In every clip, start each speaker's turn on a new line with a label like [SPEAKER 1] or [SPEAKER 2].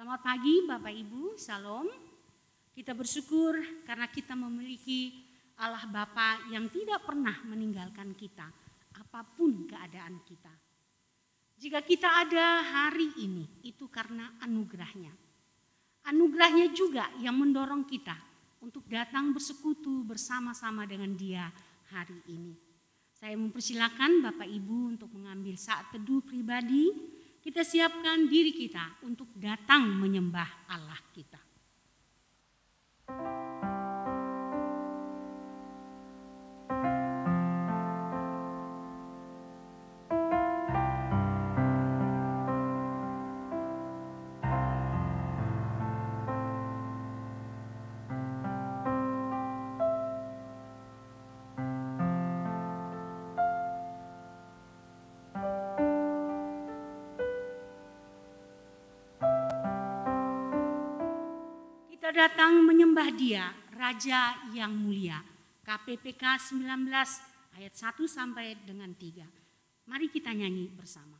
[SPEAKER 1] Selamat pagi Bapak Ibu, Shalom. Kita bersyukur karena kita memiliki Allah Bapa yang tidak pernah meninggalkan kita, apapun keadaan kita. Jika kita ada hari ini, itu karena anugerahnya. Anugerahnya juga yang mendorong kita untuk datang bersekutu bersama-sama dengan Dia hari ini. Saya mempersilakan Bapak Ibu untuk mengambil saat teduh pribadi. Kita siapkan diri kita untuk datang menyembah Allah kita. Datang menyembah Dia, Raja yang mulia. KPPK 19 ayat 1 sampai dengan 3. Mari kita nyanyi bersama.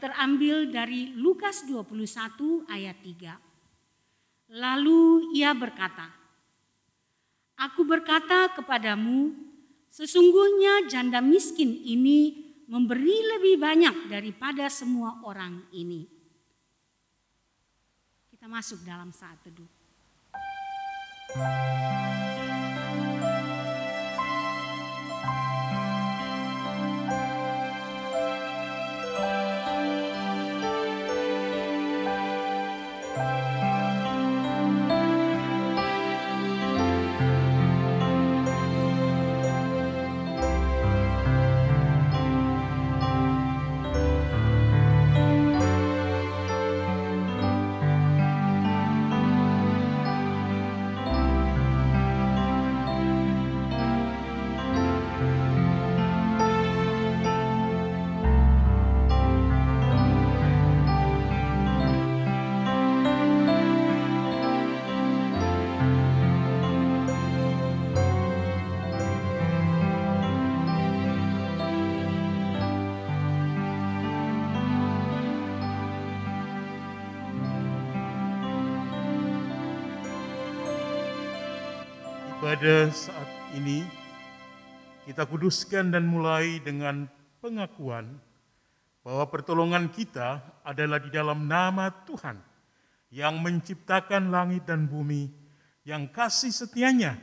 [SPEAKER 1] Terambil dari Lukas 21 ayat 3. Lalu ia berkata, "Aku berkata kepadamu, sesungguhnya janda miskin ini memberi lebih banyak daripada semua orang ini." Kita masuk dalam saat teduh.
[SPEAKER 2] Pada saat ini kita kuduskan dan mulai dengan pengakuan bahwa pertolongan kita adalah di dalam nama Tuhan yang menciptakan langit dan bumi, yang kasih setianya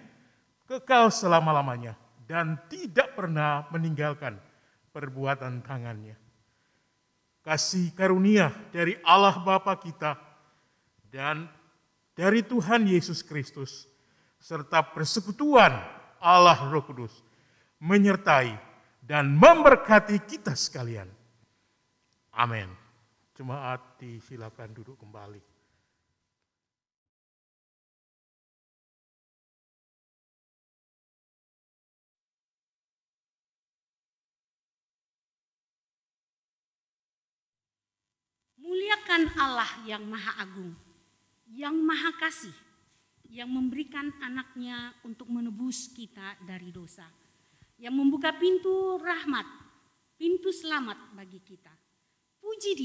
[SPEAKER 2] kekal selama-lamanya dan tidak pernah meninggalkan perbuatan tangannya. Kasih karunia dari Allah Bapa kita dan dari Tuhan Yesus Kristus serta persekutuan Allah Roh Kudus menyertai dan memberkati kita sekalian. Amin. Jemaat disilakan duduk kembali.
[SPEAKER 1] Muliakan Allah yang Maha Agung, yang Maha Kasih, yang memberikan anaknya untuk menebus kita dari dosa, yang membuka pintu rahmat, pintu selamat bagi kita. Puji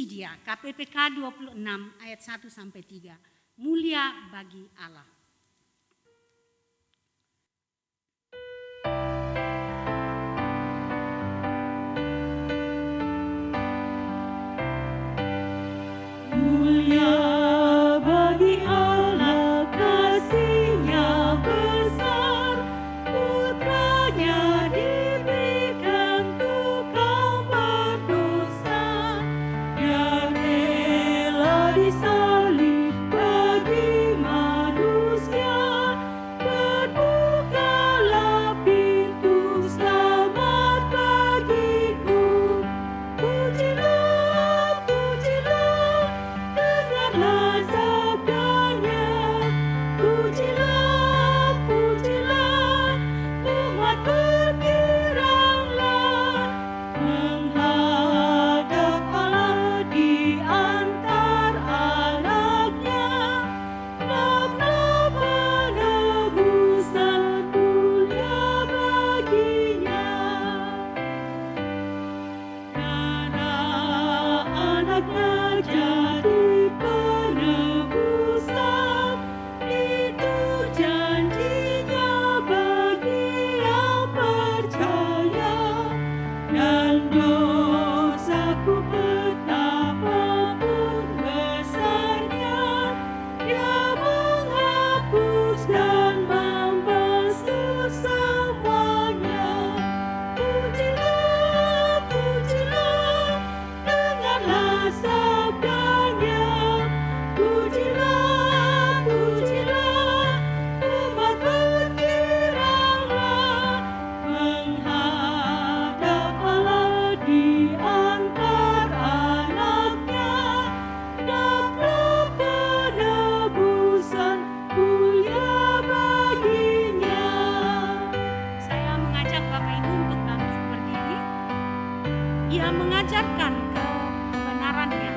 [SPEAKER 1] Dia, KPPK 26 ayat 1-3, mulia bagi Allah.
[SPEAKER 3] Mulia bagi Allah, kasih-Nya besar, Putranya diberikan untuk kaum berdosa. Dia rela disalib bagi manusia, berbukalah pintu selamat bagiku. Pujilah, pujilah, dengarlah sabdanya. Pujilah, pujilah, umat bergiranglah, menghadap Allah di antar anaknya. Naflah penebusan mulia baginya. Darah anaknya jadi penebusan, itu janjinya bagi yang percaya. Dan dosaku betapapun besarnya, Dia menghapus dan membasuh semuanya. Pujilah, pujilah, dengarlah sabdanya. Pujilah, pujilah, umat bergiranglah, menghadap Allah di antar anaknya. Naflah penebusan mulia baginya.
[SPEAKER 1] Saya mengajak Bapak Ibu untuk bangkit berdiri. Ia mengajarkan kebenarannya.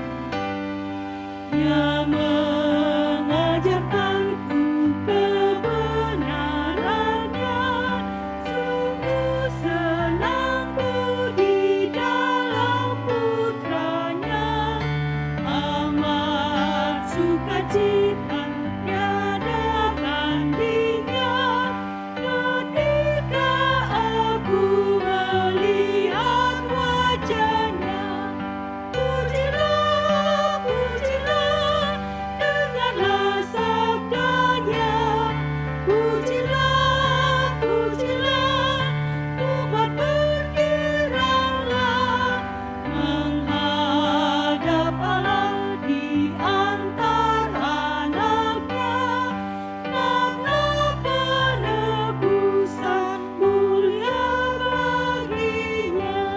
[SPEAKER 3] Dia mengajarkanku kebenarannya, sungguh senangku di dalam Putranya. Amat sukacita tiada bandingnya, ketika aku melihat wajahnya. Pujilah, pujilah, dengarlah sabdanya. Pujilah, pujilah, umat bergiranglah, menghadap Allah di antar anaknya. Naflah penebusan mulia baginya.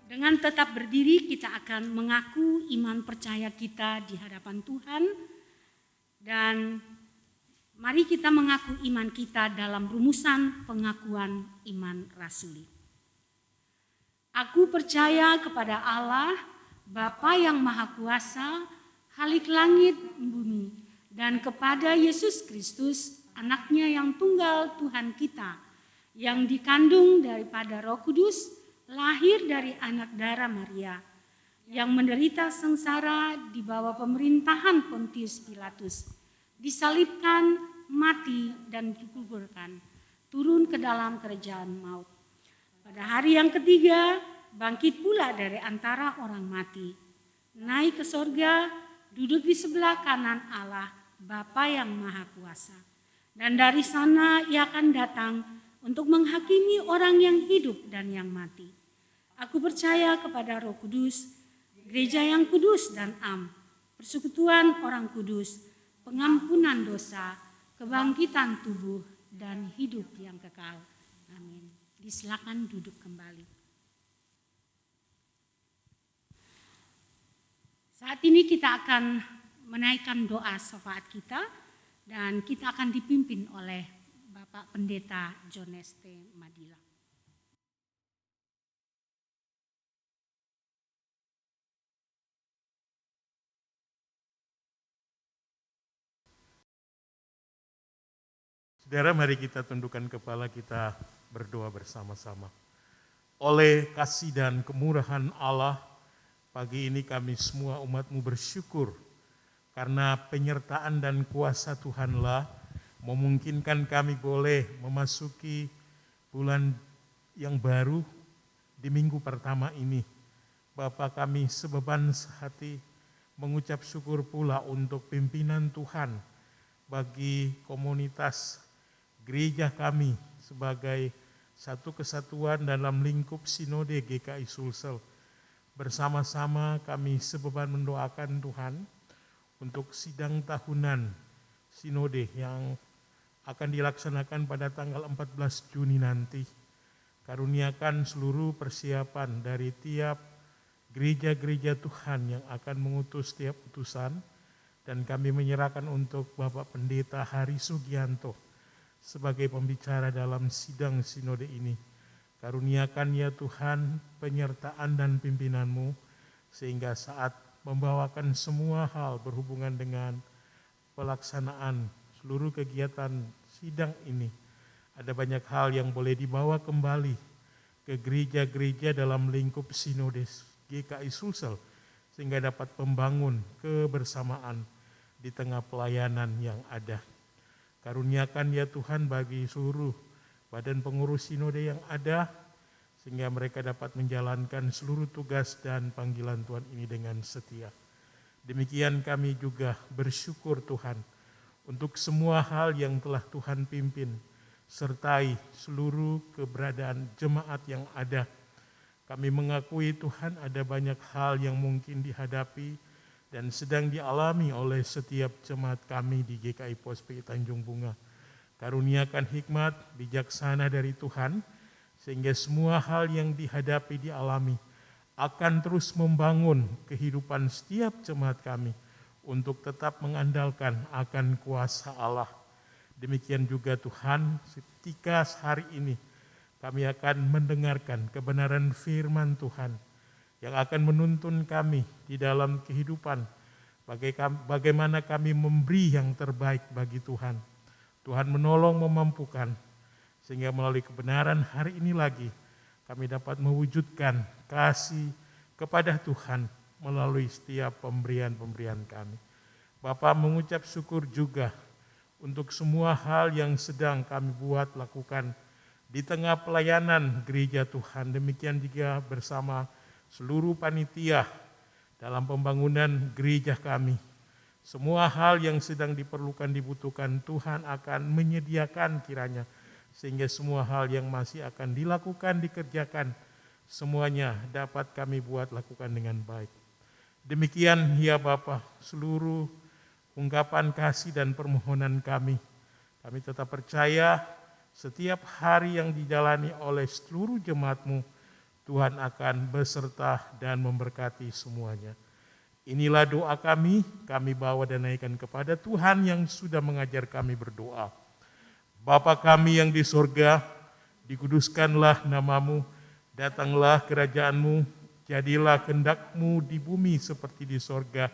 [SPEAKER 1] Dengan tetap berdiri kita akan mengaku iman percaya kita di hadapan Tuhan. Dan mari kita mengaku iman kita dalam rumusan pengakuan iman rasuli. Aku percaya kepada Allah, Bapa yang Maha Kuasa, Khalik langit bumi, dan kepada Yesus Kristus, anaknya yang tunggal Tuhan kita, yang dikandung daripada Roh Kudus, lahir dari anak darah Maria, yang menderita sengsara di bawah pemerintahan Pontius Pilatus, disalibkan, mati, dan dikuburkan, turun ke dalam kerajaan maut. Pada hari yang ketiga, bangkit pula dari antara orang mati, naik ke sorga, duduk di sebelah kanan Allah, Bapa yang Maha Kuasa. Dan dari sana Ia akan datang untuk menghakimi orang yang hidup dan yang mati. Aku percaya kepada Roh Kudus, gereja yang kudus dan am, persekutuan orang kudus, pengampunan dosa, kebangkitan tubuh, dan hidup yang kekal. Amin. Disilakan duduk kembali. Saat ini kita akan menaikkan doa syafaat kita dan kita akan dipimpin oleh Bapak Pendeta Jones T. Madila.
[SPEAKER 2] Saudara, mari kita tundukkan kepala, kita berdoa bersama-sama. Oleh kasih dan kemurahan Allah, pagi ini kami semua umat-Mu bersyukur karena penyertaan dan kuasa Tuhanlah memungkinkan kami boleh memasuki bulan yang baru di minggu pertama ini. Bapa, kami sebeban sehati mengucap syukur pula untuk pimpinan Tuhan bagi komunitas gereja kami sebagai satu kesatuan dalam lingkup Sinode GKI Sulsel. Bersama-sama kami sebeban mendoakan Tuhan untuk sidang tahunan Sinode yang akan dilaksanakan pada tanggal 14 Juni nanti. Karuniakan seluruh persiapan dari tiap gereja-gereja Tuhan yang akan mengutus tiap utusan, dan kami menyerahkan untuk Bapak Pendeta Hari Sugianto sebagai pembicara dalam sidang sinode ini. Karuniakan ya Tuhan penyertaan dan pimpinan-Mu, sehingga saat membawakan semua hal berhubungan dengan pelaksanaan seluruh kegiatan sidang ini, ada banyak hal yang boleh dibawa kembali ke gereja-gereja dalam lingkup sinode GKI Sulsel, sehingga dapat membangun kebersamaan di tengah pelayanan yang ada. Karuniakan ya Tuhan bagi seluruh badan pengurus sinode yang ada, sehingga mereka dapat menjalankan seluruh tugas dan panggilan Tuhan ini dengan setia. Demikian kami juga bersyukur Tuhan untuk semua hal yang telah Tuhan pimpin, sertai seluruh keberadaan jemaat yang ada. Kami mengakui Tuhan ada banyak hal yang mungkin dihadapi dan sedang dialami oleh setiap jemaat kami di GKI Pospei Tanjung Bunga. Karuniakan hikmat bijaksana dari Tuhan, sehingga semua hal yang dihadapi dialami akan terus membangun kehidupan setiap jemaat kami untuk tetap mengandalkan akan kuasa Allah. Demikian juga Tuhan, ketika hari ini kami akan mendengarkan kebenaran firman Tuhan yang akan menuntun kami di dalam kehidupan, bagaimana kami memberi yang terbaik bagi Tuhan. Tuhan menolong memampukan, sehingga melalui kebenaran hari ini lagi kami dapat mewujudkan kasih kepada Tuhan melalui setiap pemberian-pemberian kami. Bapa, mengucap syukur juga untuk semua hal yang sedang kami buat lakukan di tengah pelayanan gereja Tuhan. Demikian juga bersama seluruh panitia dalam pembangunan gereja kami. Semua hal yang sedang diperlukan, dibutuhkan, Tuhan akan menyediakan kiranya, sehingga semua hal yang masih akan dilakukan, dikerjakan, semuanya dapat kami buat lakukan dengan baik. Demikian ya Bapa, seluruh ungkapan kasih dan permohonan kami tetap percaya setiap hari yang dijalani oleh seluruh jemaat-Mu, Tuhan akan beserta dan memberkati semuanya. Inilah doa kami bawa dan naikkan kepada Tuhan yang sudah mengajar kami berdoa. Bapa kami yang di sorga, dikuduskanlah nama-Mu, datanglah kerajaan-Mu, jadilah kehendak-Mu di bumi seperti di sorga.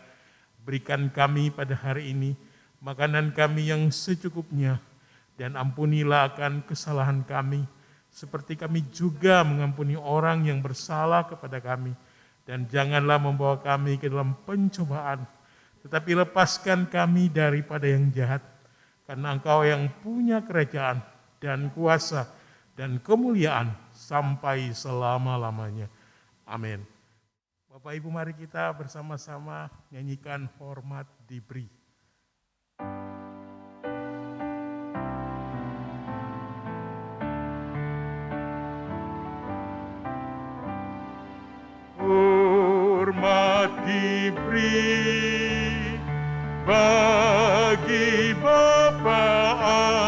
[SPEAKER 2] Berikan kami pada hari ini makanan kami yang secukupnya, dan ampunilah akan kesalahan kami, seperti kami juga mengampuni orang yang bersalah kepada kami. Dan janganlah membawa kami ke dalam pencobaan, tetapi lepaskan kami daripada yang jahat. Karena Engkau yang punya kerajaan dan kuasa dan kemuliaan sampai selama-lamanya. Amin. Bapak Ibu, mari kita bersama-sama nyanyikan Hormat Diberi. Hormat diberi bagi Bapa,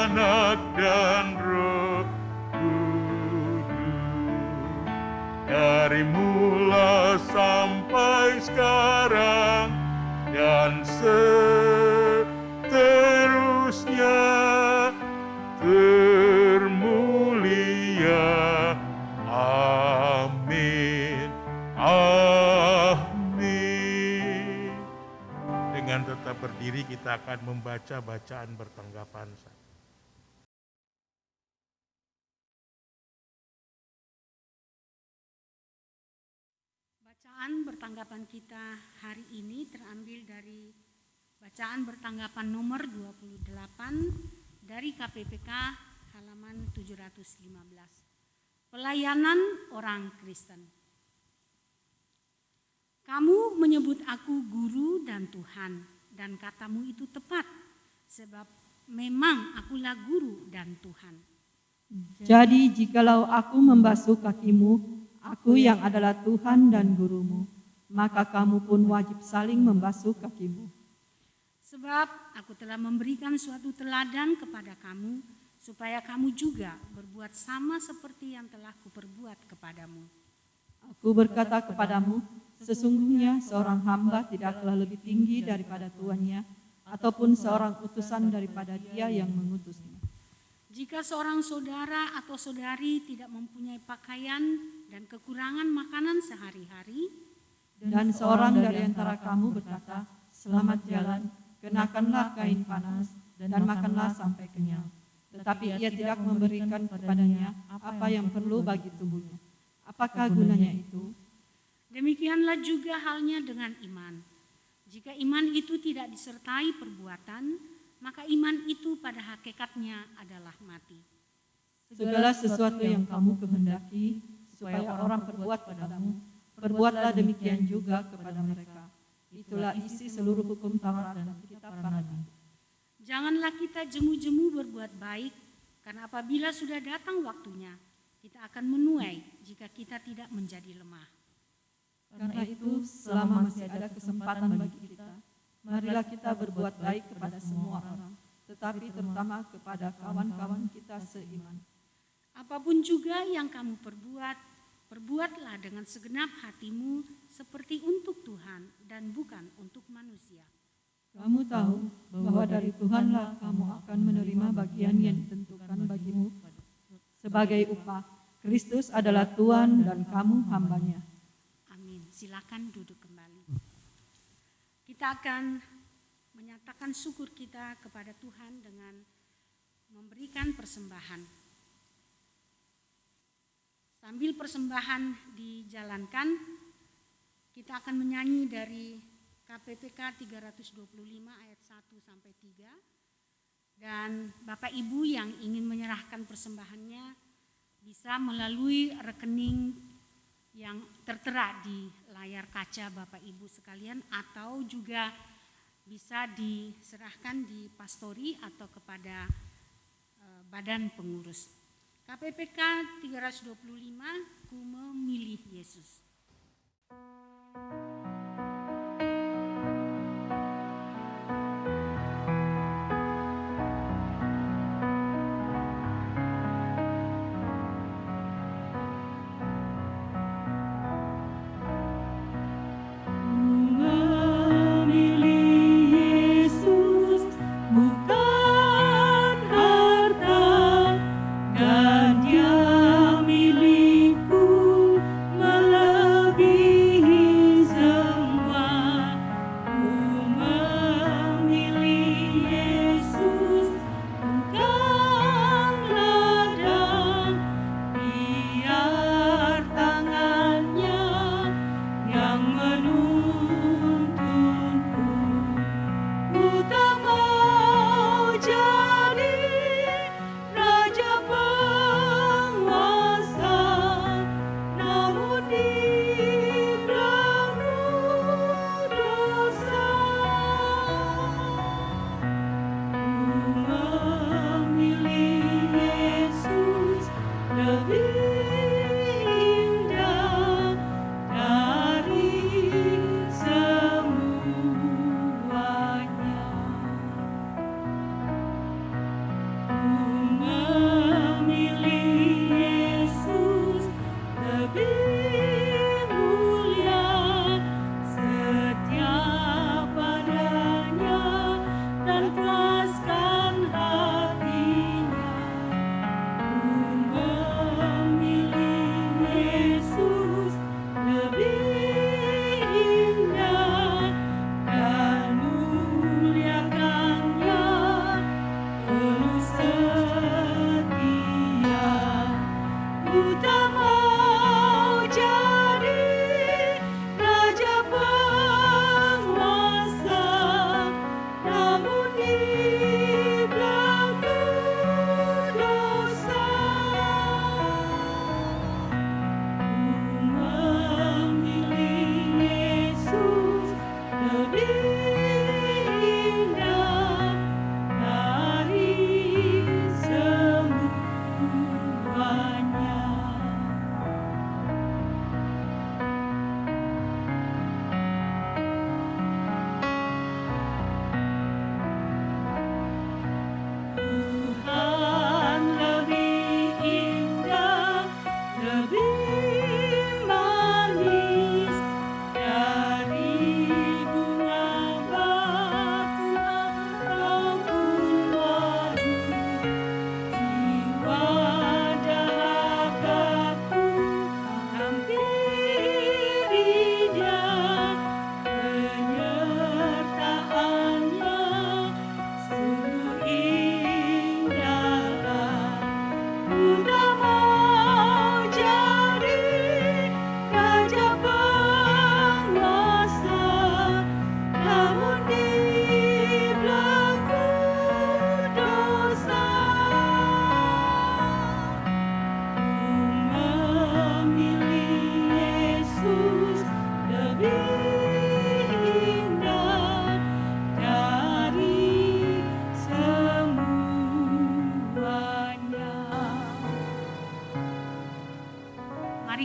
[SPEAKER 2] Anak, dan Roh Kudus. kita akan membaca bacaan bertanggapan.
[SPEAKER 1] Bacaan bertanggapan kita hari ini terambil dari bacaan bertanggapan nomor 28 dari KPPK halaman 715. Pelayanan orang Kristen. Kamu menyebut aku guru dan Tuhan, dan katamu itu tepat, sebab memang akulah guru dan Tuhan.
[SPEAKER 3] Jadi jikalau aku membasuh kakimu, aku yang adalah Tuhan dan gurumu, maka kamu pun wajib saling membasuh kakimu.
[SPEAKER 1] Sebab aku telah memberikan suatu teladan kepada kamu, supaya kamu juga berbuat sama seperti yang telah kuperbuat kepadamu.
[SPEAKER 3] Aku berkata kepadamu, sesungguhnya seorang hamba tidaklah lebih tinggi daripada tuannya, ataupun seorang utusan daripada dia yang mengutusnya.
[SPEAKER 1] Jika seorang saudara atau saudari tidak mempunyai pakaian dan kekurangan makanan sehari-hari,
[SPEAKER 3] Dan seorang dari antara kamu berkata, selamat jalan, kenakanlah kain panas, dan makanlah sampai kenyang. Tetapi ia tidak memberikan kepadanya apa yang perlu bagi tubuhnya. Apakah gunanya itu?
[SPEAKER 1] demikianlah juga halnya dengan iman. Jika iman itu tidak disertai perbuatan, maka iman itu pada hakikatnya adalah mati.
[SPEAKER 3] Segala sesuatu yang kamu kehendaki supaya orang perbuat padamu, perbuatlah demikian juga kepada mereka. Itulah isi seluruh hukum Taurat dan kitab para nabi.
[SPEAKER 1] Janganlah kita jemu-jemu berbuat baik, karena apabila sudah datang waktunya, kita akan menuai jika kita tidak menjadi lemah.
[SPEAKER 3] Karena itu, selama masih ada kesempatan bagi kita, marilah kita berbuat baik kepada semua orang, tetapi terutama kepada kawan-kawan kita seiman.
[SPEAKER 1] Apapun juga yang kamu perbuat, perbuatlah dengan segenap hatimu seperti untuk Tuhan dan bukan untuk manusia.
[SPEAKER 3] Kamu tahu bahwa dari Tuhanlah kamu akan menerima bagian yang ditentukan bagimu sebagai upah. Kristus adalah Tuhan dan kamu hambanya.
[SPEAKER 1] Amin. Silakan duduk kembali. Kita akan menyatakan syukur kita kepada Tuhan dengan memberikan persembahan. Sambil persembahan dijalankan, kita akan menyanyi dari KPPK 325 ayat 1 sampai 3. Dan Bapak Ibu yang ingin menyerahkan persembahannya bisa melalui rekening yang tertera di layar kaca Bapak Ibu sekalian, atau juga bisa diserahkan di pastori atau kepada badan pengurus. KPPK 325, ku memilih Yesus.
[SPEAKER 3] Dan dia milikku melekat.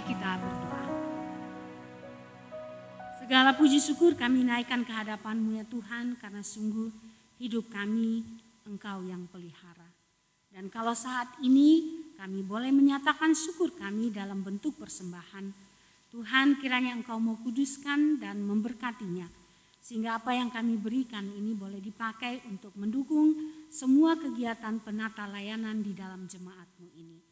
[SPEAKER 1] Mari kita berdoa. Segala puji syukur kami naikkan ke hadapan-Mu ya Tuhan, karena sungguh hidup kami Engkau yang pelihara. Dan kalau saat ini kami boleh menyatakan syukur kami dalam bentuk persembahan, Tuhan kiranya Engkau mau kuduskan dan memberkatinya, sehingga apa yang kami berikan ini boleh dipakai untuk mendukung semua kegiatan penata layanan di dalam jemaat-Mu ini.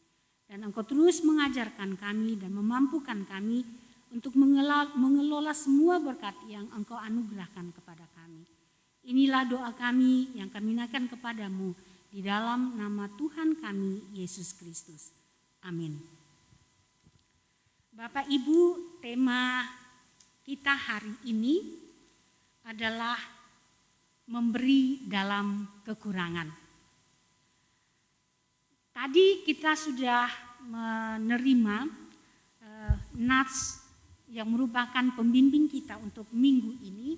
[SPEAKER 1] Dan Engkau terus mengajarkan kami dan memampukan kami untuk mengelola semua berkat yang Engkau anugerahkan kepada kami. Inilah doa kami yang kami naikkan kepadamu di dalam nama Tuhan kami, Yesus Kristus. Amin. Bapak Ibu, tema kita hari ini adalah memberi dalam kekurangan. Tadi kita sudah menerima nats yang merupakan pembimbing kita untuk minggu ini,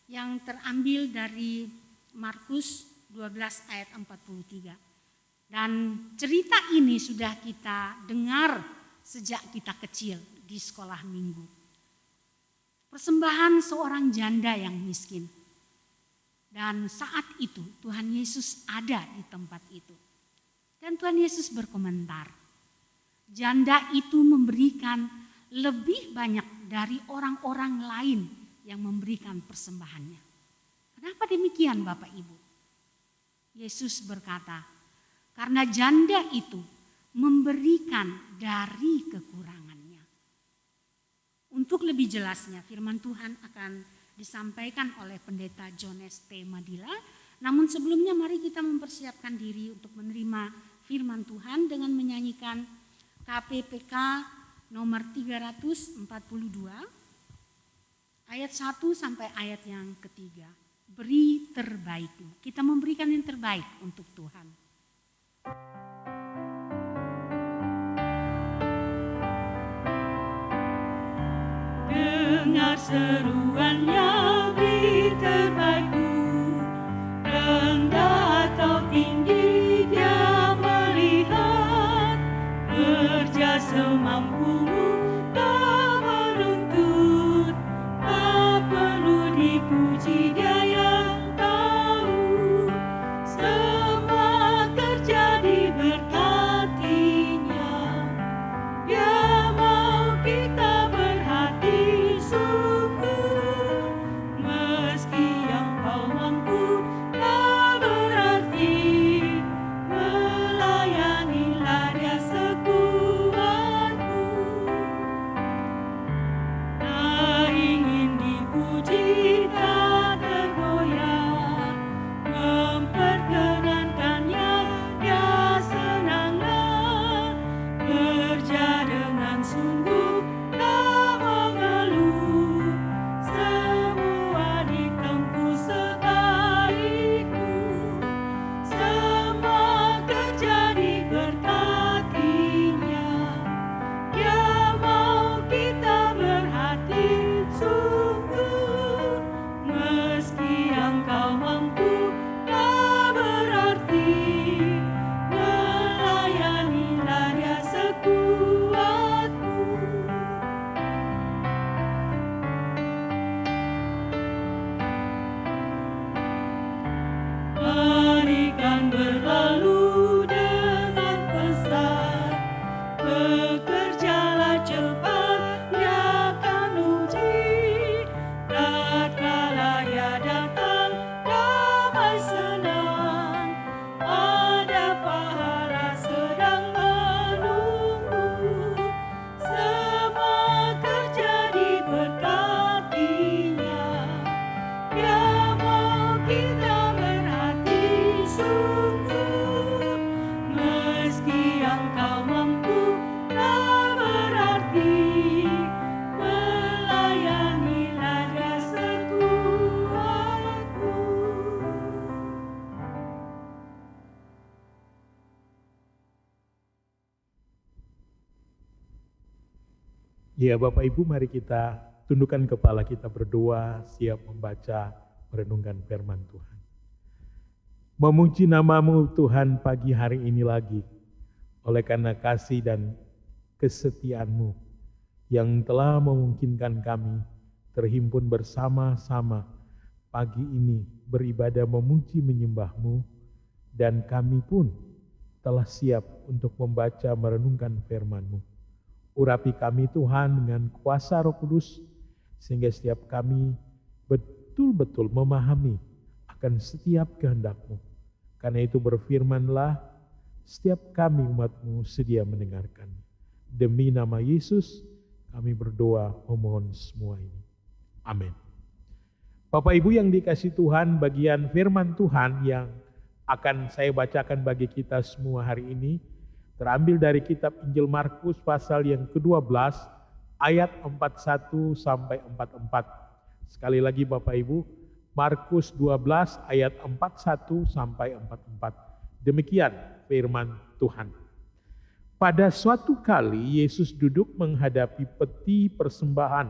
[SPEAKER 1] yang terambil dari Markus 12 ayat 43. Dan cerita ini sudah kita dengar sejak kita kecil di sekolah minggu. Persembahan seorang janda yang miskin. Dan saat itu Tuhan Yesus ada di tempat itu. Dan Tuhan Yesus berkomentar, janda itu memberikan lebih banyak dari orang-orang lain yang memberikan persembahannya. Kenapa demikian Bapak Ibu? Yesus berkata, karena janda itu memberikan dari kekurangannya. Untuk lebih jelasnya firman Tuhan akan disampaikan oleh Pendeta Jones T. Madila. Namun sebelumnya mari kita mempersiapkan diri untuk menerima firman Tuhan dengan menyanyikan KPPK nomor 342 ayat 1 sampai ayat yang ketiga. Beri terbaikmu. Kita memberikan yang terbaik untuk Tuhan.
[SPEAKER 3] Dengar seruannya, beri terbaikmu. Rendah atau tinggi dia melihat, kerja semampumu, tak menuntut, tak perlu dipuji dia yang tahu, semua kerja diberkatinya. Dia mau kita berhati sungguh, meski yang kau mampu tak berarti, melayanilah dia sekuatmu. Tak ingin dipuji, tak tergoyah, memperkenankannya dia senanglah, kerja dengan sungguh tak mengeluh, semua ditempuh sebaikmu, semua kerja diberkatinya. Dia mau kita berhati sungguh, meski yang kau mampu tak berarti, melayanilah dia sekuatmu. Berikan berlalu dengan pesat, bekerjalah cepat, dia akan uji. Tatkala ia datang, damai senang, ada pahala sedang menunggu, semua kerja diberkatinya. Dia mau kita berhati sungguh, meski yang kau mampu tak berarti, melayanilah dia sekuatmu.
[SPEAKER 2] Ya Bapak Ibu, mari kita tundukkan kepala kita berdoa, siap membaca merenungkan firman Tuhan. Memuji nama-Mu Tuhan pagi hari ini lagi, oleh karena kasih dan kesetiaan-Mu yang telah memungkinkan kami terhimpun bersama-sama pagi ini beribadah memuji menyembah-Mu, dan kami pun telah siap untuk membaca merenungkan firman-Mu. Urapi kami Tuhan dengan kuasa Roh Kudus, sehingga setiap kami betul-betul memahami akan setiap kehendak-Mu. Karena itu berfirmanlah, setiap kami umat-Mu sedia mendengarkan. Demi nama Yesus kami berdoa memohon semua ini. Amin. Bapak Ibu yang dikasihi Tuhan, bagian firman Tuhan yang akan saya bacakan bagi kita semua hari ini terambil dari kitab Injil Markus pasal yang ke-12 ayat 41 sampai 44. Sekali lagi Bapak Ibu, Markus 12 ayat 41 sampai 44. Demikian firman Tuhan. Pada suatu kali Yesus duduk menghadapi peti persembahan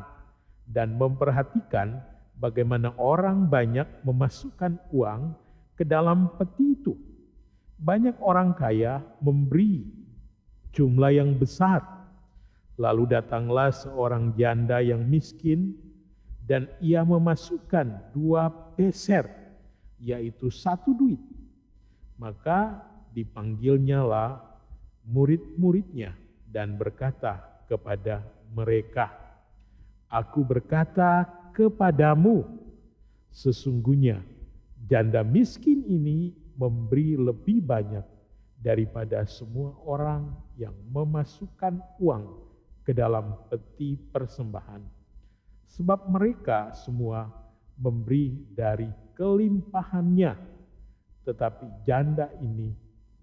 [SPEAKER 2] dan memperhatikan bagaimana orang banyak memasukkan uang ke dalam peti itu. Banyak orang kaya memberi jumlah yang besar. Lalu datanglah seorang janda yang miskin dan ia memasukkan 2 peser, yaitu 1 duit. Maka dipanggilnyalah murid-muridnya dan berkata kepada mereka, "Aku berkata kepadamu, sesungguhnya janda miskin ini memberi lebih banyak daripada semua orang yang memasukkan uang ke dalam peti persembahan. Sebab mereka semua memberi dari kelimpahannya, tetapi janda ini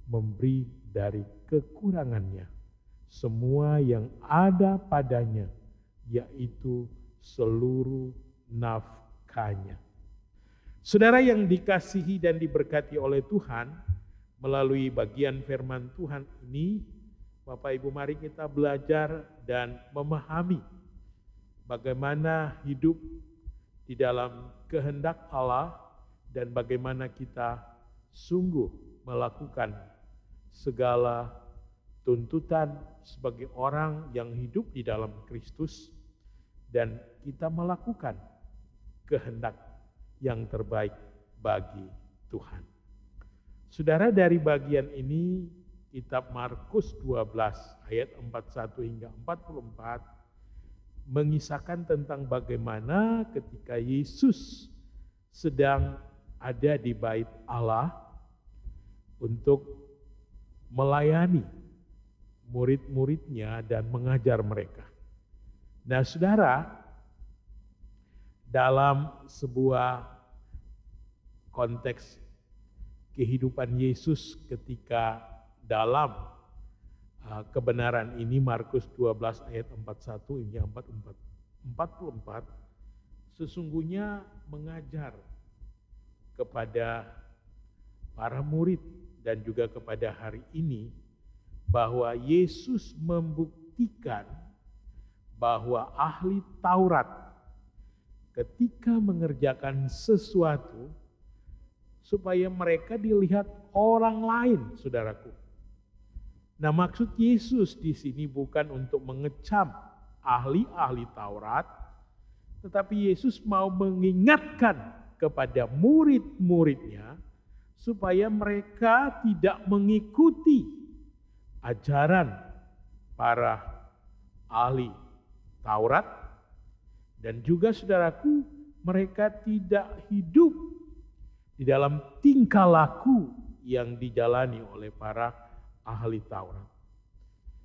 [SPEAKER 2] memberi dari kekurangannya, semua yang ada padanya, yaitu seluruh nafkahnya." Saudara yang dikasihi dan diberkati oleh Tuhan, melalui bagian firman Tuhan ini, Bapak Ibu mari kita belajar dan memahami bagaimana hidup di dalam kehendak Allah dan bagaimana kita sungguh melakukan segala tuntutan sebagai orang yang hidup di dalam Kristus dan kita melakukan kehendak yang terbaik bagi Tuhan. Saudara, dari bagian ini kitab Markus 12 ayat 41 hingga 44 mengisahkan tentang bagaimana ketika Yesus sedang ada di bait Allah untuk melayani murid-muridnya dan mengajar mereka. Nah, saudara, dalam sebuah konteks kehidupan Yesus ketika dalam kebenaran ini, Markus 12 ayat 41 hingga 44, sesungguhnya mengajar kepada para murid dan juga kepada hari ini bahwa Yesus membuktikan bahwa ahli Taurat ketika mengerjakan sesuatu supaya mereka dilihat orang lain, saudaraku. Nah, maksud Yesus di sini bukan untuk mengecam ahli-ahli Taurat, tetapi Yesus mau mengingatkan kepada murid-muridnya supaya mereka tidak mengikuti ajaran para ahli Taurat, dan juga saudaraku, mereka tidak hidup di dalam tingkah laku yang dijalani oleh para ahli Taurat.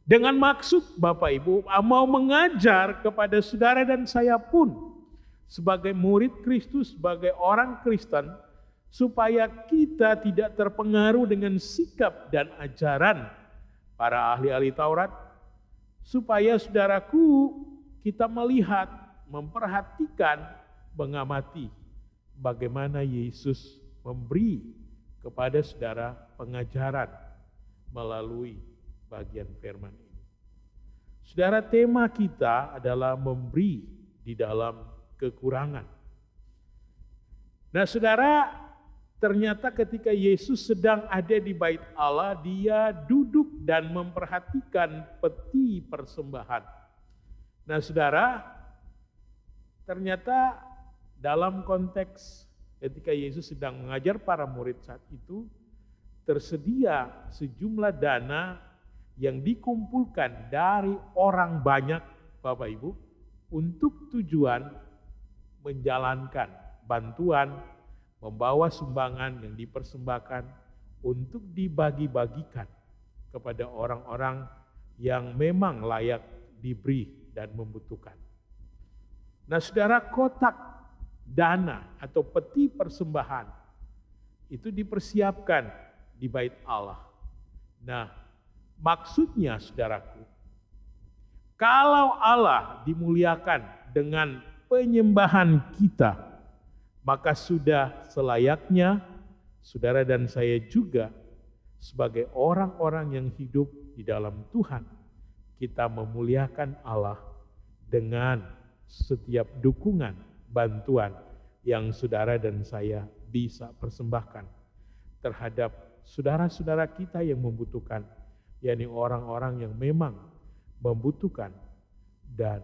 [SPEAKER 2] Dengan maksud Bapak Ibu mau mengajar kepada saudara dan saya pun sebagai murid Kristus, sebagai orang Kristen, supaya kita tidak terpengaruh dengan sikap dan ajaran para ahli-ahli Taurat, supaya saudaraku kita melihat, memperhatikan, mengamati bagaimana Yesus memberi kepada saudara pengajaran melalui bagian firman ini. Saudara, tema kita adalah memberi di dalam kekurangan. Nah, saudara, ternyata ketika Yesus sedang ada di bait Allah, dia duduk dan memperhatikan peti persembahan. Nah saudara, ternyata dalam konteks ketika Yesus sedang mengajar para murid saat itu, tersedia sejumlah dana yang dikumpulkan dari orang banyak, Bapak Ibu, untuk tujuan menjalankan bantuan, membawa sumbangan yang dipersembahkan untuk dibagi-bagikan kepada orang-orang yang memang layak diberi dan membutuhkan. Nah saudara, kotak dana atau peti persembahan itu dipersiapkan di bait Allah. Nah, maksudnya saudaraku, kalau Allah dimuliakan dengan penyembahan kita, maka sudah selayaknya saudara dan saya juga sebagai orang-orang yang hidup di dalam Tuhan, kita memuliakan Allah dengan setiap dukungan, bantuan yang saudara dan saya bisa persembahkan terhadap saudara-saudara kita yang membutuhkan, yakni orang-orang yang memang membutuhkan. Dan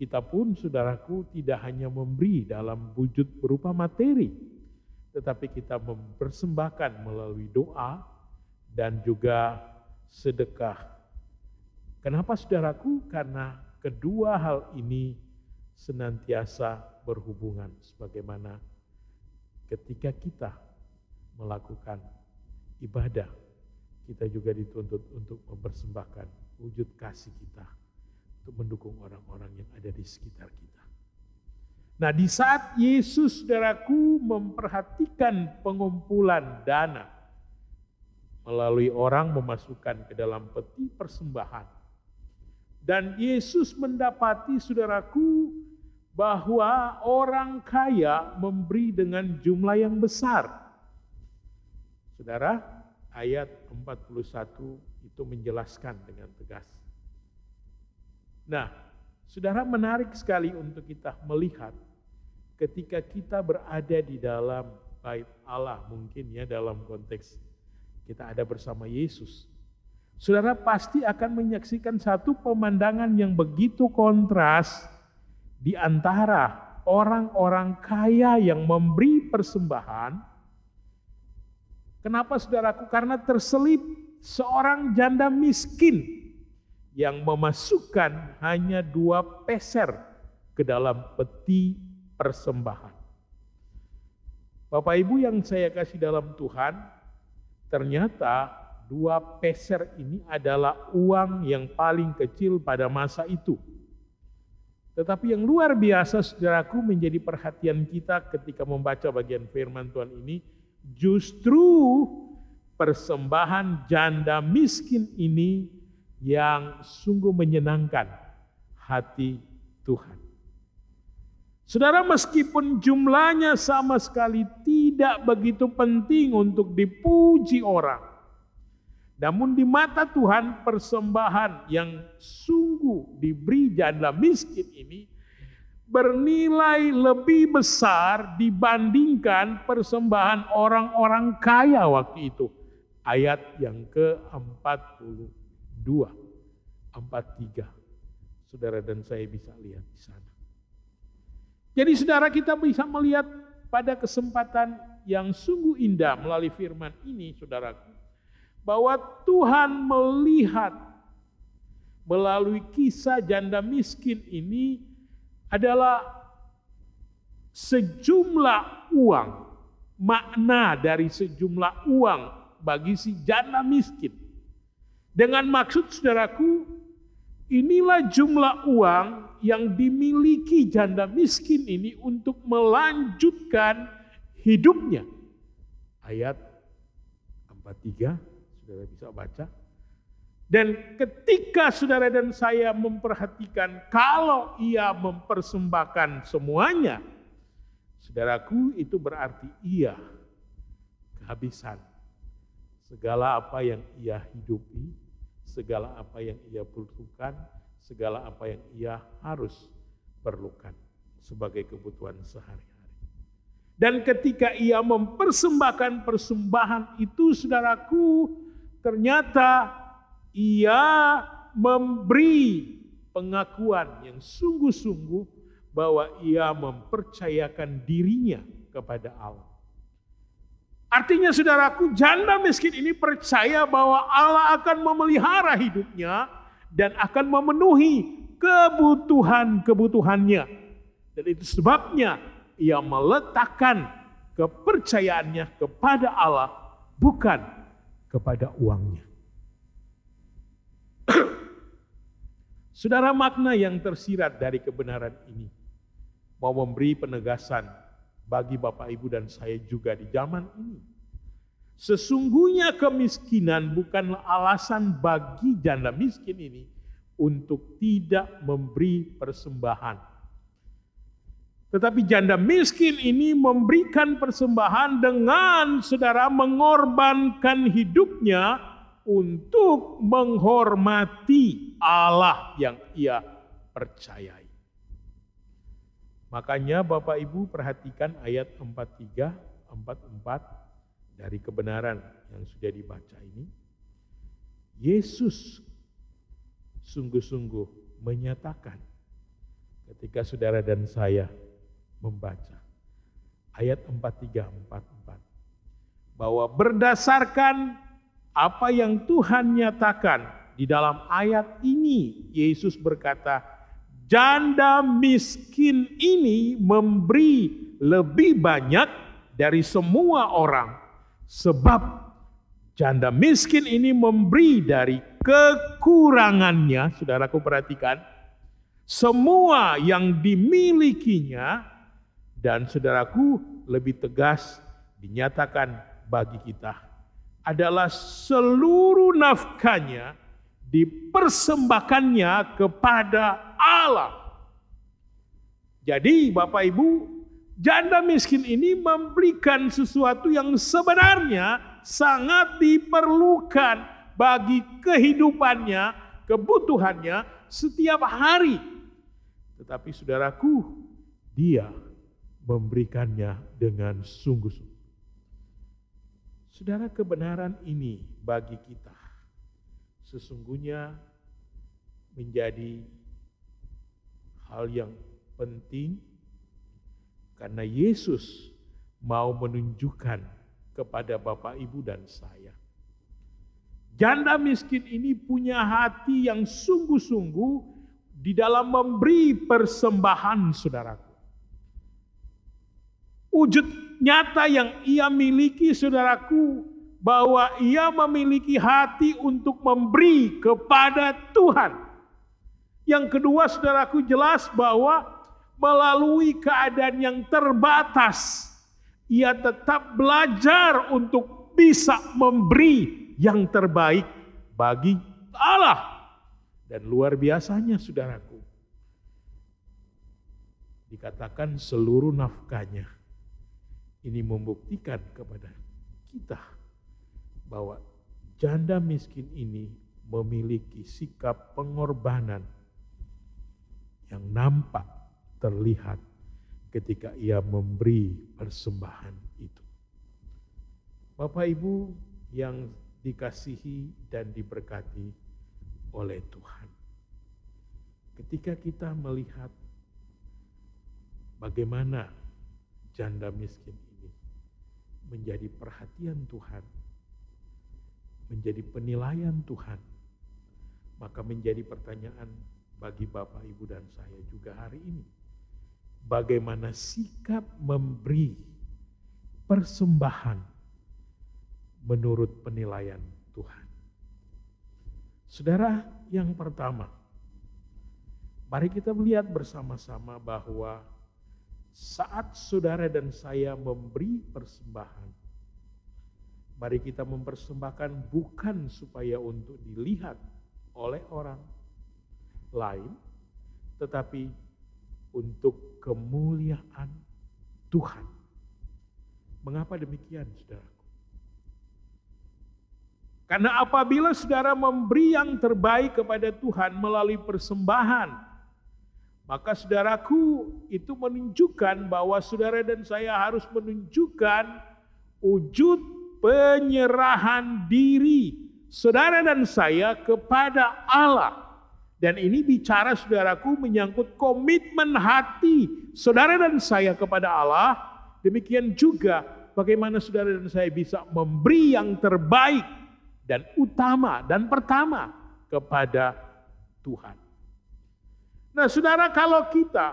[SPEAKER 2] kita pun saudaraku tidak hanya memberi dalam wujud berupa materi, tetapi kita mempersembahkan melalui doa dan juga sedekah. Kenapa saudaraku? Karena kedua hal ini senantiasa berhubungan, sebagaimana ketika kita melakukan ibadah, kita juga dituntut untuk mempersembahkan wujud kasih kita untuk mendukung orang-orang yang ada di sekitar kita. Nah, di saat Yesus, saudaraku, memperhatikan pengumpulan dana melalui orang memasukkan ke dalam peti persembahan, dan Yesus mendapati, saudaraku, bahwa orang kaya memberi dengan jumlah yang besar. Saudara, ayat 41 itu menjelaskan dengan tegas. Nah, saudara, menarik sekali untuk kita melihat ketika kita berada di dalam bait Allah, mungkin ya dalam konteks kita ada bersama Yesus. Saudara pasti akan menyaksikan satu pemandangan yang begitu kontras di antara orang-orang kaya yang memberi persembahan. Kenapa saudaraku? Karena terselip seorang janda miskin yang memasukkan hanya 2 peser ke dalam peti persembahan. Bapak Ibu yang saya kasih dalam Tuhan, ternyata 2 peser ini adalah uang yang paling kecil pada masa itu. Tetapi yang luar biasa saudaraku menjadi perhatian kita ketika membaca bagian firman Tuhan ini, justru persembahan janda miskin ini yang sungguh menyenangkan hati Tuhan. Saudara, meskipun jumlahnya sama sekali tidak begitu penting untuk dipuji orang, namun di mata Tuhan persembahan yang sungguh diberi janda miskin ini bernilai lebih besar dibandingkan persembahan orang-orang kaya waktu itu. Ayat yang ke-42, 43. Saudara dan saya bisa lihat di sana. Jadi saudara, kita bisa melihat pada kesempatan yang sungguh indah melalui firman ini, saudaraku, bahwa Tuhan melihat melalui kisah janda miskin ini adalah sejumlah uang, makna dari sejumlah uang bagi si janda miskin. Dengan maksud saudaraku, inilah jumlah uang yang dimiliki janda miskin ini untuk melanjutkan hidupnya. Ayat 43, saudara bisa baca. Dan ketika saudara dan saya memperhatikan kalau ia mempersembahkan semuanya, saudaraku, itu berarti ia kehabisan segala apa yang ia hidupi, segala apa yang ia butuhkan, segala apa yang ia harus perlukan sebagai kebutuhan sehari-hari. Dan ketika ia mempersembahkan persembahan itu, saudaraku, ternyata ia memberi pengakuan yang sungguh-sungguh bahwa ia mempercayakan dirinya kepada Allah. Artinya saudaraku, janda miskin ini percaya bahwa Allah akan memelihara hidupnya dan akan memenuhi kebutuhan-kebutuhannya. Dan itu sebabnya ia meletakkan kepercayaannya kepada Allah, bukan kepada uangnya. Saudara, makna yang tersirat dari kebenaran ini mau memberi penegasan bagi Bapak Ibu dan saya juga di zaman ini. Sesungguhnya kemiskinan bukanlah alasan bagi janda miskin ini untuk tidak memberi persembahan. Tetapi janda miskin ini memberikan persembahan dengan saudara mengorbankan hidupnya untuk menghormati Allah yang ia percayai. Makanya Bapak Ibu perhatikan ayat 43, 44 dari kebenaran yang sudah dibaca ini. Yesus sungguh-sungguh menyatakan ketika saudara dan saya membaca ayat 43, 44 bahwa berdasarkan apa yang Tuhan nyatakan di dalam ayat ini, Yesus berkata, janda miskin ini memberi lebih banyak dari semua orang. Sebab janda miskin ini memberi dari kekurangannya, saudaraku perhatikan, semua yang dimilikinya, dan saudaraku lebih tegas dinyatakan bagi kita, adalah seluruh nafkahnya dipersembahkannya kepada Allah. Jadi Bapak Ibu, janda miskin ini memberikan sesuatu yang sebenarnya sangat diperlukan bagi kehidupannya, kebutuhannya setiap hari. Tetapi saudaraku, dia memberikannya dengan sungguh-sungguh. Saudara, kebenaran ini bagi kita sesungguhnya menjadi hal yang penting karena Yesus mau menunjukkan kepada Bapak, Ibu, dan saya. Janda miskin ini punya hati yang sungguh-sungguh di dalam memberi persembahan, saudaraku. Wujud nyata yang ia miliki, saudaraku, bahwa ia memiliki hati untuk memberi kepada Tuhan. Yang kedua, saudaraku, jelas bahwa melalui keadaan yang terbatas, ia tetap belajar untuk bisa memberi yang terbaik bagi Allah. Dan luar biasanya, saudaraku, dikatakan seluruh nafkahnya. Ini membuktikan kepada kita bahwa janda miskin ini memiliki sikap pengorbanan yang nampak terlihat ketika ia memberi persembahan itu. Bapak Ibu yang dikasihi dan diberkati oleh Tuhan. Ketika kita melihat bagaimana janda miskin ini menjadi perhatian Tuhan, menjadi penilaian Tuhan, maka menjadi pertanyaan bagi Bapak, Ibu, dan saya juga hari ini. Bagaimana sikap memberi persembahan menurut penilaian Tuhan? Saudara, yang pertama, mari kita melihat bersama-sama bahwa saat saudara dan saya memberi persembahan, mari kita mempersembahkan bukan supaya untuk dilihat oleh orang lain, tetapi untuk kemuliaan Tuhan. Mengapa demikian, saudaraku? Karena apabila saudara memberi yang terbaik kepada Tuhan melalui persembahan, maka saudaraku itu menunjukkan bahwa saudara dan saya harus menunjukkan wujud penyerahan diri saudara dan saya kepada Allah Dan ini bicara saudaraku menyangkut komitmen hati saudara dan saya kepada Allah. Demikian juga bagaimana saudara dan saya bisa memberi yang terbaik dan utama dan pertama kepada Tuhan. Nah saudara, kalau kita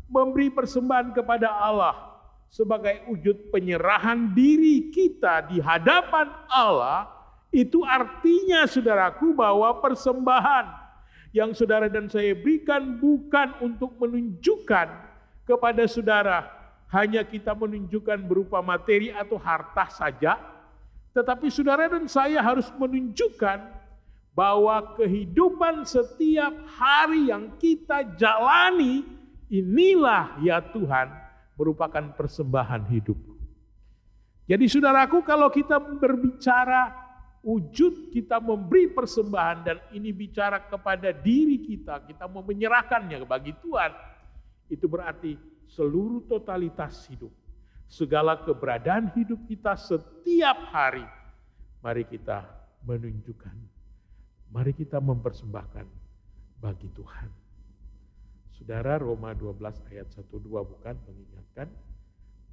[SPEAKER 2] memberi persembahan kepada Allah sebagai wujud penyerahan diri kita di hadapan Allah, itu artinya saudaraku bahwa persembahan yang saudara dan saya berikan bukan untuk menunjukkan kepada saudara hanya kita menunjukkan berupa materi atau harta saja, tetapi saudara dan saya harus menunjukkan bahwa kehidupan setiap hari yang kita jalani inilah ya Tuhan merupakan persembahan hidup. Jadi saudaraku, kalau kita berbicara wujud kita memberi persembahan dan ini bicara kepada diri kita mau menyerahkannya bagi Tuhan, itu berarti seluruh totalitas hidup, segala keberadaan hidup kita setiap hari, mari kita menunjukkan, mari kita mempersembahkan bagi Tuhan. Saudara, Roma 12 ayat 1-2 bukan mengingatkan,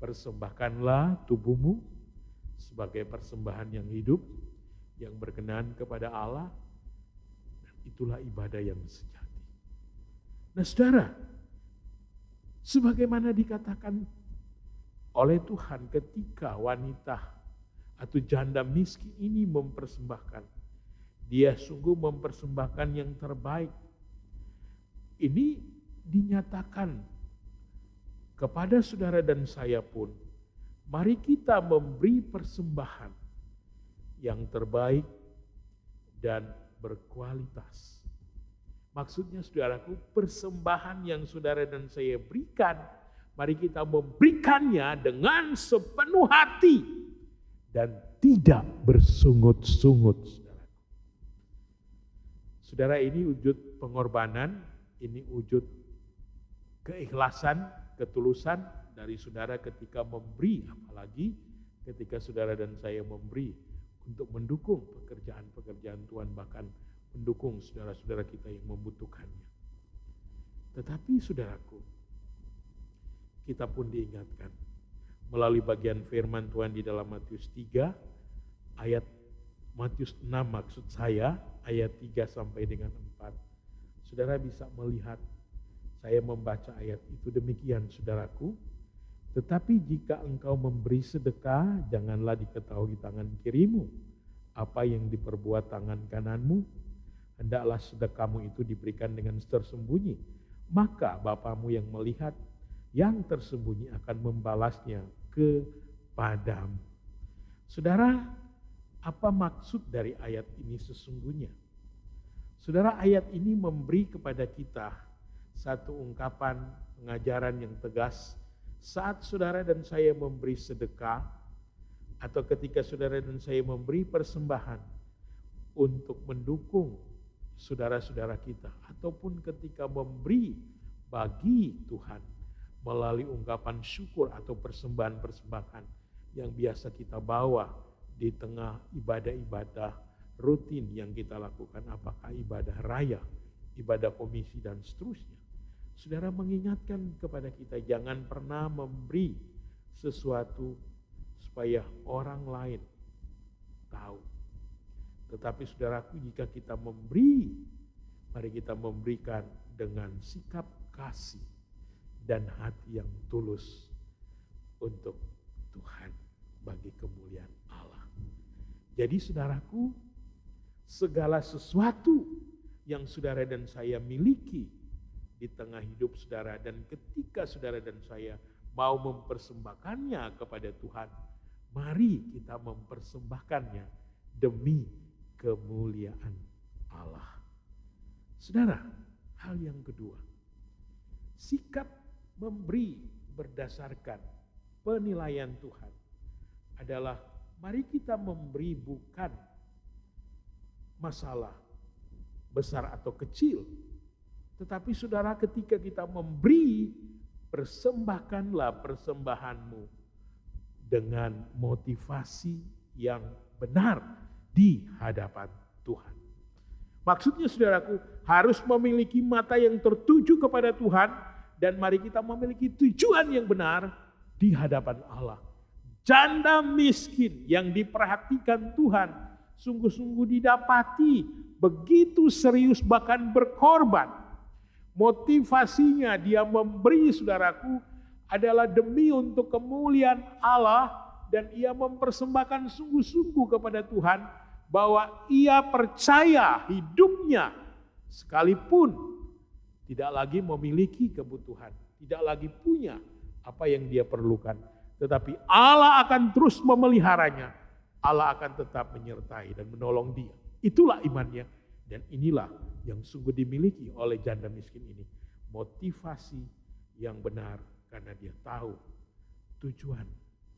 [SPEAKER 2] persembahkanlah tubuhmu sebagai persembahan yang hidup, yang berkenan kepada Allah, dan itulah ibadah yang sejati. Nah saudara, sebagaimana dikatakan oleh Tuhan ketika wanita atau janda miskin ini mempersembahkan, dia sungguh mempersembahkan yang terbaik. Ini dinyatakan kepada saudara dan saya pun, mari kita memberi persembahan yang terbaik dan berkualitas. Maksudnya saudaraku, persembahan yang saudara dan saya berikan, mari kita memberikannya dengan sepenuh hati dan tidak bersungut-sungut. Saudara, ini wujud pengorbanan, ini wujud keikhlasan, ketulusan dari saudara ketika memberi, apalagi ketika saudara dan saya memberi untuk mendukung pekerjaan-pekerjaan Tuhan, bahkan mendukung saudara-saudara kita yang membutuhkannya. Tetapi saudaraku, kita pun diingatkan melalui bagian firman Tuhan di dalam Matius 3, ayat Matius 6 maksud saya, ayat 3 sampai dengan 4. Saudara bisa melihat, saya membaca ayat itu demikian saudaraku, tetapi jika engkau memberi sedekah, janganlah diketahui tangan kirimu apa yang diperbuat tangan kananmu. Hendaklah sedekahmu itu diberikan dengan tersembunyi. Maka Bapamu yang melihat yang tersembunyi akan membalasnya kepadamu. Saudara, apa maksud dari ayat ini sesungguhnya? Saudara, ayat ini memberi kepada kita satu ungkapan pengajaran yang tegas. Saat saudara dan saya memberi sedekah, atau ketika saudara dan saya memberi persembahan untuk mendukung saudara-saudara kita, ataupun ketika memberi bagi Tuhan melalui ungkapan syukur atau persembahan-persembahan yang biasa kita bawa di tengah ibadah-ibadah rutin yang kita lakukan, apakah ibadah raya, ibadah komisi dan seterusnya. Saudara, mengingatkan kepada kita jangan pernah memberi sesuatu supaya orang lain tahu. Tetapi saudaraku, jika kita memberi, mari kita memberikan dengan sikap kasih dan hati yang tulus untuk Tuhan bagi kemuliaan Allah. Jadi saudaraku, segala sesuatu yang saudara dan saya miliki di tengah hidup saudara, dan ketika saudara dan saya mau mempersembahkannya kepada Tuhan, mari kita mempersembahkannya demi kemuliaan Allah. Saudara, hal yang kedua, sikap memberi berdasarkan penilaian Tuhan adalah mari kita memberi bukan masalah besar atau kecil, tetapi saudara, ketika kita memberi, persembahkanlah persembahanmu dengan motivasi yang benar di hadapan Tuhan.
[SPEAKER 4] Maksudnya saudaraku, harus memiliki mata yang tertuju kepada Tuhan, dan mari kita memiliki tujuan yang benar di hadapan Allah. Janda miskin yang diperhatikan Tuhan, sungguh-sungguh didapati, begitu serius bahkan berkorban. Motivasinya dia memberi saudaraku adalah demi untuk kemuliaan Allah, dan ia mempersembahkan sungguh-sungguh kepada Tuhan bahwa ia percaya hidupnya sekalipun tidak lagi memiliki kebutuhan, tidak lagi punya apa yang dia perlukan, tetapi Allah akan terus memeliharanya. Allah akan tetap menyertai dan menolong dia. Itulah imannya, dan inilah yang sungguh dimiliki oleh janda miskin ini. Motivasi yang benar karena dia tahu tujuan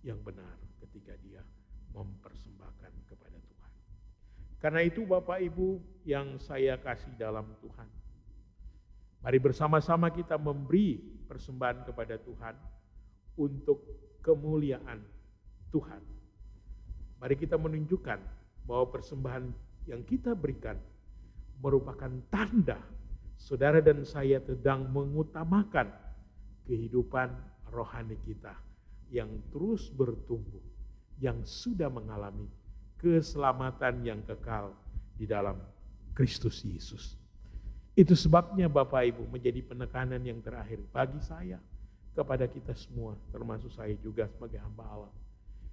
[SPEAKER 4] yang benar ketika dia mempersembahkan kepada Tuhan. Karena itu Bapak Ibu yang saya kasih dalam Tuhan, mari bersama-sama kita memberi persembahan kepada Tuhan untuk kemuliaan Tuhan. Mari kita menunjukkan bahwa persembahan yang kita berikan merupakan tanda saudara dan saya sedang mengutamakan kehidupan rohani kita yang terus bertumbuh, yang sudah mengalami keselamatan yang kekal di dalam Kristus Yesus. Itu sebabnya Bapak Ibu menjadi penekanan yang terakhir bagi saya, kepada kita semua, termasuk saya juga sebagai hamba Allah.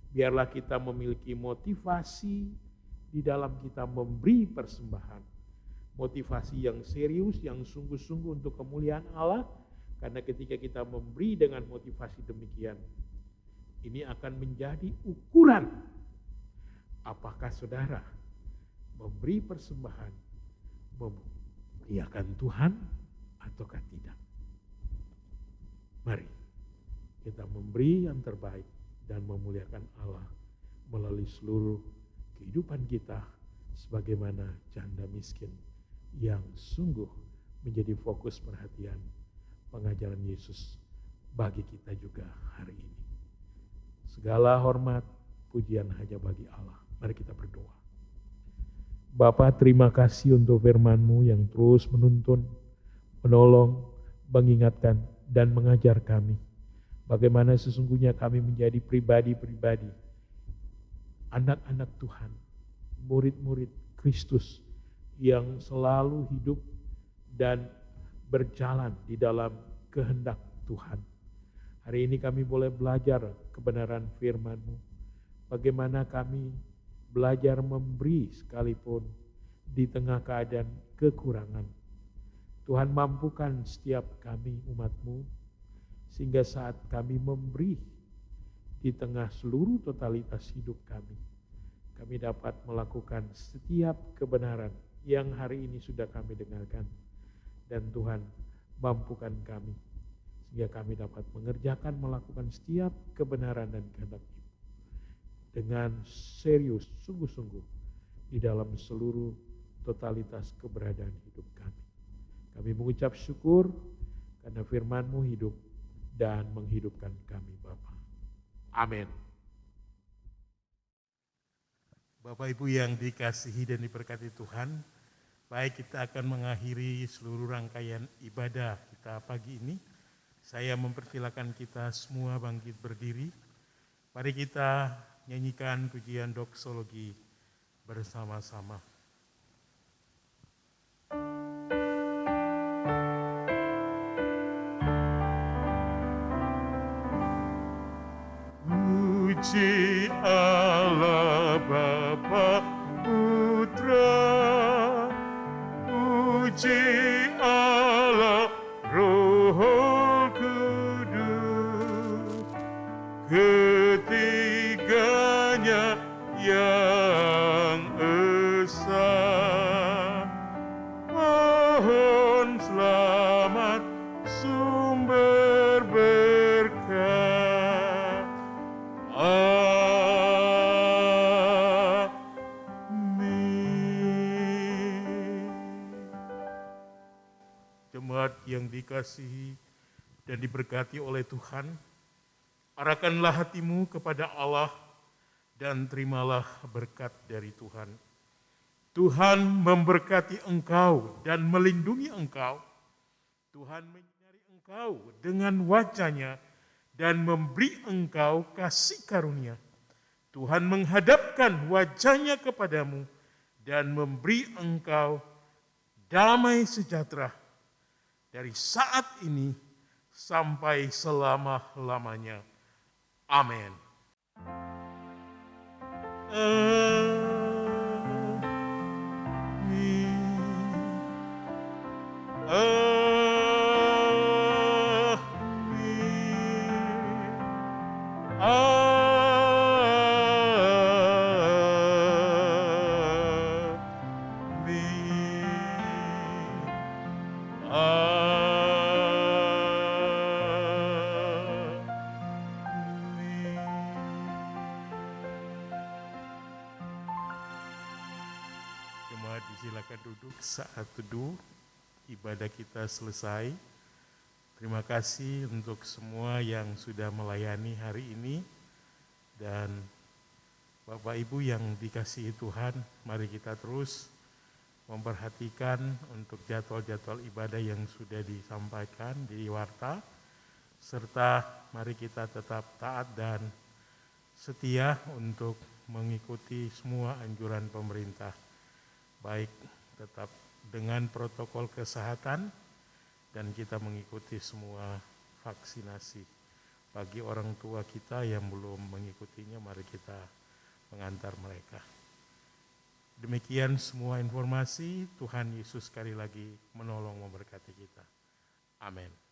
[SPEAKER 4] Biarlah kita memiliki motivasi di dalam kita memberi persembahan. Motivasi yang serius, yang sungguh-sungguh untuk kemuliaan Allah. Karena ketika kita memberi dengan motivasi demikian, ini akan menjadi ukuran apakah saudara memberi persembahan memuliakan Tuhan ataukah tidak. Mari kita memberi yang terbaik dan memuliakan Allah melalui seluruh kehidupan kita sebagaimana janda miskin yang sungguh menjadi fokus perhatian pengajaran Yesus bagi kita juga hari ini. Segala hormat, pujian hanya bagi Allah. Mari kita berdoa. Bapa, terima kasih untuk firman-Mu yang terus menuntun, menolong, mengingatkan, dan mengajar kami. Bagaimana sesungguhnya kami menjadi pribadi-pribadi, anak-anak Tuhan, murid-murid Kristus yang selalu hidup dan berjalan di dalam kehendak Tuhan. Hari ini kami boleh belajar kebenaran firman-Mu. Bagaimana kami belajar memberi sekalipun di tengah keadaan kekurangan. Tuhan, mampukan setiap kami umat-Mu, sehingga saat kami memberi di tengah seluruh totalitas hidup kami, kami dapat melakukan setiap kebenaran yang hari ini sudah kami dengarkan. Dan Tuhan, mampukan kami, sehingga kami dapat mengerjakan, melakukan setiap kebenaran dan kehendak Ibu dengan serius, sungguh-sungguh di dalam seluruh totalitas keberadaan hidup kami. Kami mengucap syukur karena firman-Mu hidup dan menghidupkan kami, Bapa. Amin.
[SPEAKER 2] Bapak Ibu yang dikasihi dan diberkati Tuhan, baik kita akan mengakhiri seluruh rangkaian ibadah kita pagi ini. Saya mempersilakan kita semua bangkit berdiri. Mari kita nyanyikan pujian doksologi bersama-sama. Puji Allah Bapa Putra, puji Allah Roh Kudus, ketiganya yang esa. Mohon selamat sumber berkat. Amin. Jemaat yang dikasihi dan diberkati oleh Tuhan, arahkanlah hatimu kepada Allah dan terimalah berkat dari Tuhan. Tuhan memberkati engkau dan melindungi engkau. Tuhan menyinari engkau dengan wajah-Nya dan memberi engkau kasih karunia. Tuhan menghadapkan wajah-Nya kepadamu dan memberi engkau damai sejahtera dari saat ini sampai selama-lamanya. Amin. Jemaat disilakan duduk saat teduh, ibadah kita selesai. Terima kasih untuk semua yang sudah melayani hari ini. Dan Bapak Ibu yang dikasihi Tuhan, mari kita terus memperhatikan untuk jadwal-jadwal ibadah yang sudah disampaikan di warta. Serta mari kita tetap taat dan setia untuk mengikuti semua anjuran pemerintah. Baik tetap dengan protokol kesehatan dan kita mengikuti semua vaksinasi. Bagi orang tua kita yang belum mengikutinya, mari kita mengantar mereka. Demikian semua informasi, Tuhan Yesus sekali lagi menolong memberkati kita. Amin.